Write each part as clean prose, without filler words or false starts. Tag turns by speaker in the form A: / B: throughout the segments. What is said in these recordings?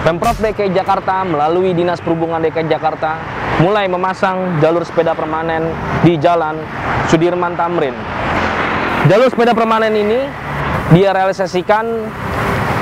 A: Pemprov DKI Jakarta melalui Dinas Perhubungan DKI Jakarta mulai memasang jalur sepeda permanen di Jalan Sudirman Tamrin. Jalur sepeda permanen ini dia realisasikan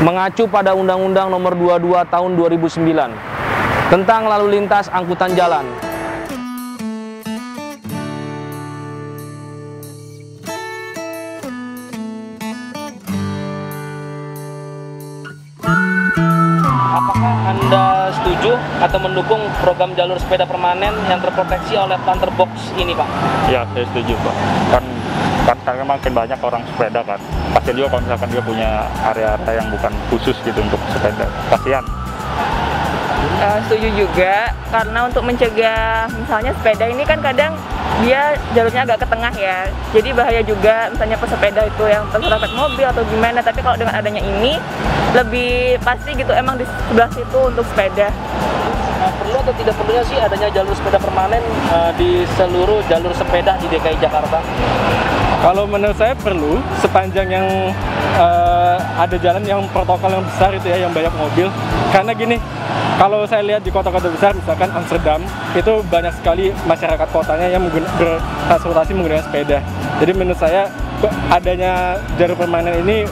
A: mengacu pada Undang-Undang Nomor 22 Tahun 2009 tentang lalu lintas angkutan jalan. Apakah Anda setuju atau mendukung program jalur sepeda permanen yang terproteksi oleh planter box ini, Pak?
B: Ya, saya setuju, Pak. Kan karena makin banyak orang sepeda kan. Kasian juga kalau misalkan dia punya area-area yang bukan khusus gitu untuk sepeda. Kasian.
C: Setuju juga, karena untuk mencegah misalnya sepeda ini kan kadang dia jalurnya agak ke tengah ya, jadi bahaya juga misalnya pesepeda itu yang terserempet mobil atau gimana. Tapi kalau dengan adanya ini lebih pasti gitu, emang di sebelah situ untuk sepeda.
A: Perlu atau tidak perlunya sih adanya jalur sepeda permanen di seluruh jalur sepeda di DKI Jakarta?
D: Kalau menurut saya perlu, sepanjang yang ada jalan yang protokol yang besar itu ya, yang banyak mobil. Karena gini, kalau saya lihat di kota-kota besar, misalkan Amsterdam, itu banyak sekali masyarakat kotanya yang bertransportasi menggunakan sepeda. Jadi menurut saya adanya jalur permanen ini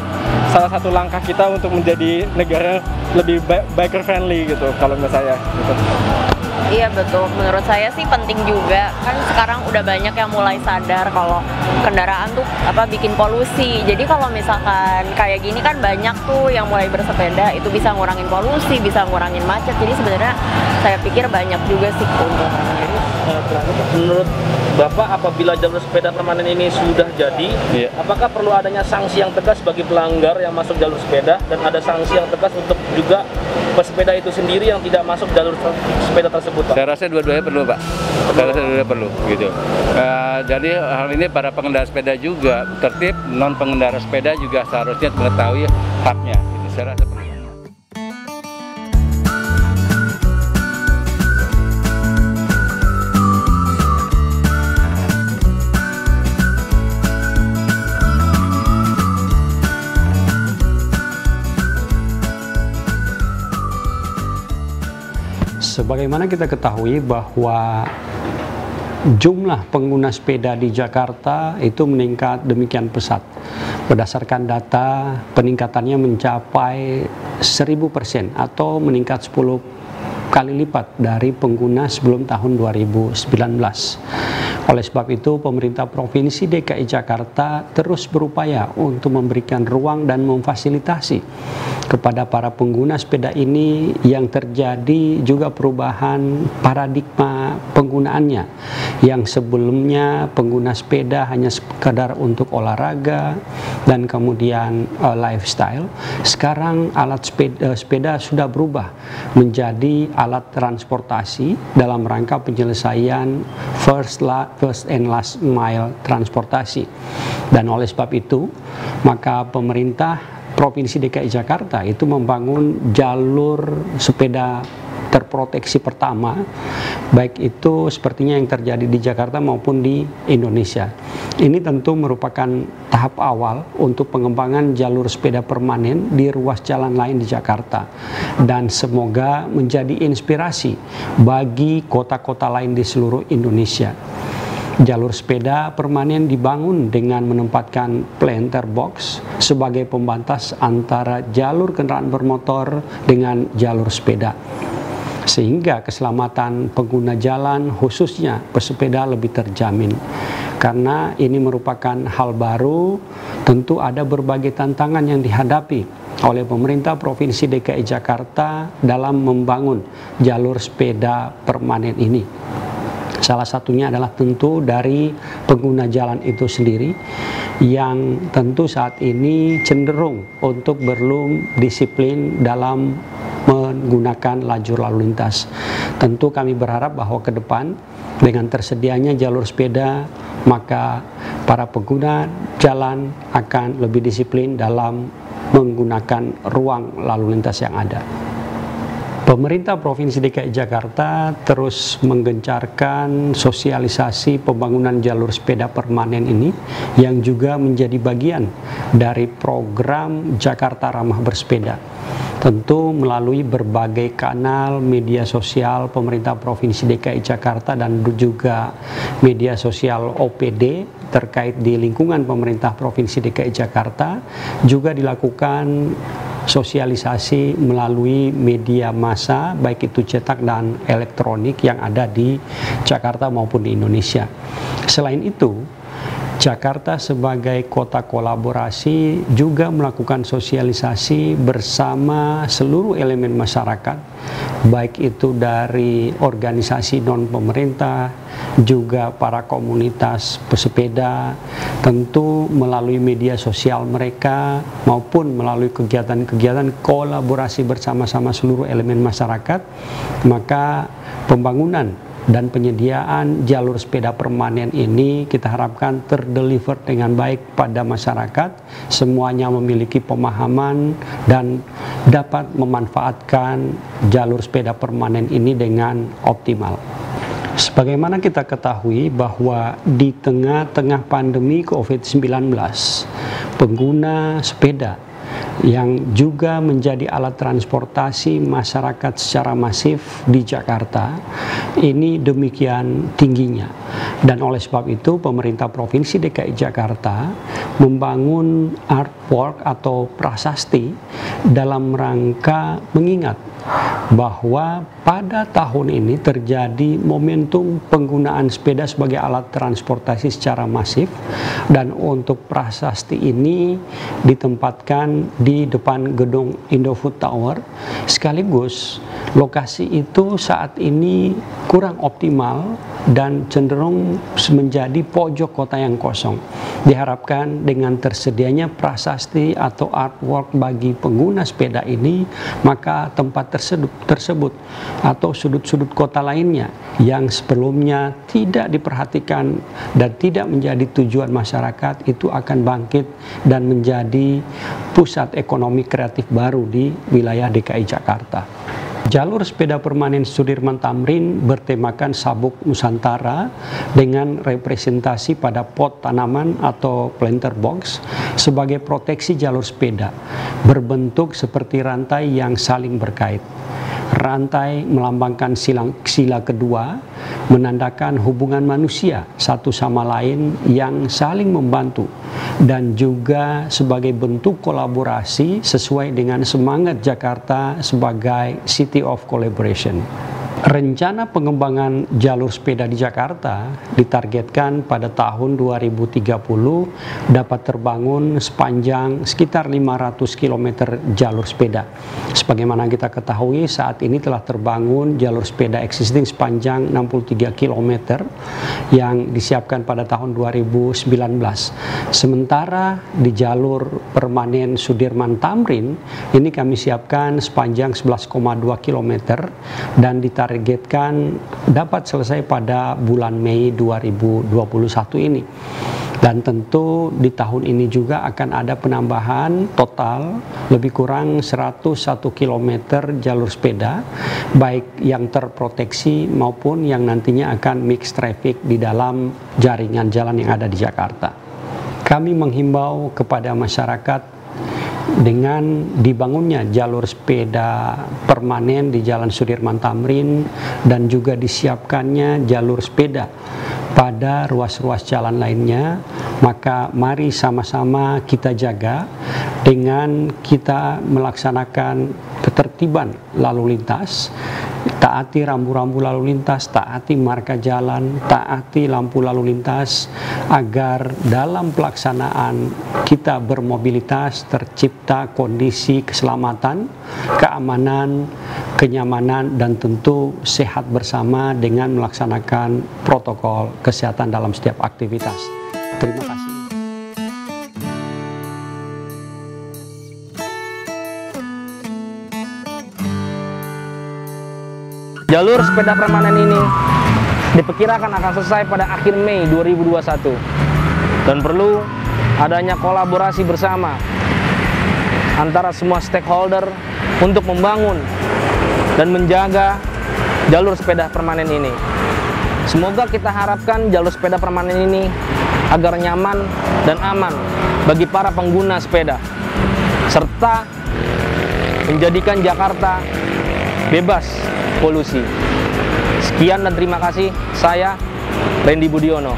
D: salah satu langkah kita untuk menjadi negara lebih biker friendly gitu, kalau menurut saya gitu.
C: Iya betul, menurut saya sih penting juga, kan sekarang udah banyak yang mulai sadar kalau kendaraan tuh bikin polusi. Jadi kalau misalkan kayak gini kan banyak tuh yang mulai bersepeda, itu bisa ngurangin polusi, bisa ngurangin macet. Jadi sebenarnya saya pikir banyak juga sih keuntungannya.
A: Menurut Bapak, apabila jalur sepeda permanen ini sudah jadi, apakah perlu adanya sanksi yang tegas bagi pelanggar yang masuk jalur sepeda, dan ada sanksi yang tegas untuk juga pesepeda itu sendiri yang tidak masuk jalur sepeda tersebut, Pak?
E: Saya rasa dua-duanya perlu, Pak. Saya rasa dua-duanya perlu, gitu. Jadi hal ini para pengendara sepeda juga tertib, non pengendara sepeda juga seharusnya mengetahui haknya. Gitu. Saya rasa perlu.
F: Sebagaimana kita ketahui bahwa jumlah pengguna sepeda di Jakarta itu meningkat demikian pesat. Berdasarkan data, peningkatannya mencapai 1000% atau meningkat 10 kali lipat dari pengguna sebelum tahun 2019. Oleh sebab itu, pemerintah Provinsi DKI Jakarta terus berupaya untuk memberikan ruang dan memfasilitasi kepada para pengguna sepeda ini yang terjadi juga perubahan paradigma penggunaannya, yang sebelumnya pengguna sepeda hanya sekadar untuk olahraga dan kemudian lifestyle. Sekarang alat sepeda sudah berubah menjadi alat transportasi dalam rangka penyelesaian first and last mile transportasi. Dan oleh sebab itu, maka pemerintah Provinsi DKI Jakarta itu membangun jalur sepeda terproteksi pertama, baik itu sepertinya yang terjadi di Jakarta maupun di Indonesia. Ini tentu merupakan tahap awal untuk pengembangan jalur sepeda permanen di ruas jalan lain di Jakarta, dan semoga menjadi inspirasi bagi kota-kota lain di seluruh Indonesia. Jalur sepeda permanen dibangun dengan menempatkan planter box sebagai pembatas antara jalur kendaraan bermotor dengan jalur sepeda, sehingga keselamatan pengguna jalan khususnya pesepeda lebih terjamin. Karena ini merupakan hal baru, tentu ada berbagai tantangan yang dihadapi oleh pemerintah Provinsi DKI Jakarta dalam membangun jalur sepeda permanen ini. Salah satunya adalah tentu dari pengguna jalan itu sendiri, yang tentu saat ini cenderung untuk belum disiplin dalam menggunakan lajur lalu lintas. Tentu kami berharap bahwa ke depan dengan tersedianya jalur sepeda, maka para pengguna jalan akan lebih disiplin dalam menggunakan ruang lalu lintas yang ada. Pemerintah Provinsi DKI Jakarta terus menggencarkan sosialisasi pembangunan jalur sepeda permanen ini, yang juga menjadi bagian dari program Jakarta Ramah Bersepeda. tentu melalui berbagai kanal media sosial pemerintah Provinsi DKI Jakarta dan juga media sosial OPD terkait di lingkungan pemerintah Provinsi DKI Jakarta, juga dilakukan sosialisasi melalui media massa baik itu cetak dan elektronik yang ada di Jakarta maupun di Indonesia. Selain itu, Jakarta sebagai kota kolaborasi juga melakukan sosialisasi bersama seluruh elemen masyarakat, baik itu dari organisasi non-pemerintah, juga para komunitas pesepeda, tentu melalui media sosial mereka maupun melalui kegiatan-kegiatan kolaborasi bersama-sama seluruh elemen masyarakat, maka pembangunan dan penyediaan jalur sepeda permanen ini kita harapkan terdeliver dengan baik pada masyarakat, semuanya memiliki pemahaman dan dapat memanfaatkan jalur sepeda permanen ini dengan optimal. Sebagaimana kita ketahui bahwa di tengah-tengah pandemi COVID-19, pengguna sepeda yang juga menjadi alat transportasi masyarakat secara masif di Jakarta ini demikian tingginya, dan oleh sebab itu pemerintah Provinsi DKI Jakarta membangun artwork atau prasasti dalam rangka mengingat bahwa pada tahun ini terjadi momentum penggunaan sepeda sebagai alat transportasi secara masif, dan untuk prasasti ini ditempatkan di depan gedung Indofood Tower, sekaligus lokasi itu saat ini kurang optimal dan cenderung menjadi pojok kota yang kosong. Diharapkan dengan tersedianya prasasti atau artwork bagi pengguna sepeda ini, maka tempat tersebut atau sudut-sudut kota lainnya yang sebelumnya tidak diperhatikan dan tidak menjadi tujuan masyarakat itu akan bangkit dan menjadi pusat ekonomi kreatif baru di wilayah DKI Jakarta. Jalur sepeda permanen Sudirman Tamrin bertemakan Sabuk Nusantara dengan representasi pada pot tanaman atau planter box sebagai proteksi jalur sepeda, berbentuk seperti rantai yang saling berkait. Rantai melambangkan sila kedua, menandakan hubungan manusia satu sama lain yang saling membantu, dan juga sebagai bentuk kolaborasi sesuai dengan semangat Jakarta sebagai City of Collaboration. Rencana pengembangan jalur sepeda di Jakarta ditargetkan pada tahun 2030 dapat terbangun sepanjang sekitar 500 km jalur sepeda. Sebagaimana kita ketahui, saat ini telah terbangun jalur sepeda existing sepanjang 63 km yang disiapkan pada tahun 2019. Sementara di jalur permanen Sudirman Tamrin ini kami siapkan sepanjang 11,2 km dan ditargetkan dapat selesai pada bulan Mei 2021 ini. Dan tentu di tahun ini juga akan ada penambahan total lebih kurang 101 km jalur sepeda, baik yang terproteksi maupun yang nantinya akan mix traffic di dalam jaringan jalan yang ada di Jakarta. Kami menghimbau kepada masyarakat dengan dibangunnya jalur sepeda permanen di Jalan Sudirman Tamrin dan juga disiapkannya jalur sepeda pada ruas-ruas jalan lainnya, maka mari sama-sama kita jaga dengan kita melaksanakan ketertiban lalu lintas, taati rambu-rambu lalu lintas, taati marka jalan, taati lampu lalu lintas, agar dalam pelaksanaan kita bermobilitas tercipta kondisi keselamatan, keamanan, kenyamanan, dan tentu sehat bersama dengan melaksanakan protokol kesehatan dalam setiap aktivitas. Terima kasih.
A: Jalur sepeda permanen ini diperkirakan akan selesai pada akhir Mei 2021 dan perlu adanya kolaborasi bersama antara semua stakeholder untuk membangun dan menjaga jalur sepeda permanen ini. Semoga kita harapkan jalur sepeda permanen ini agar nyaman dan aman bagi para pengguna sepeda, serta menjadikan Jakarta bebas polusi. Sekian dan terima kasih. Saya Randy Budiono.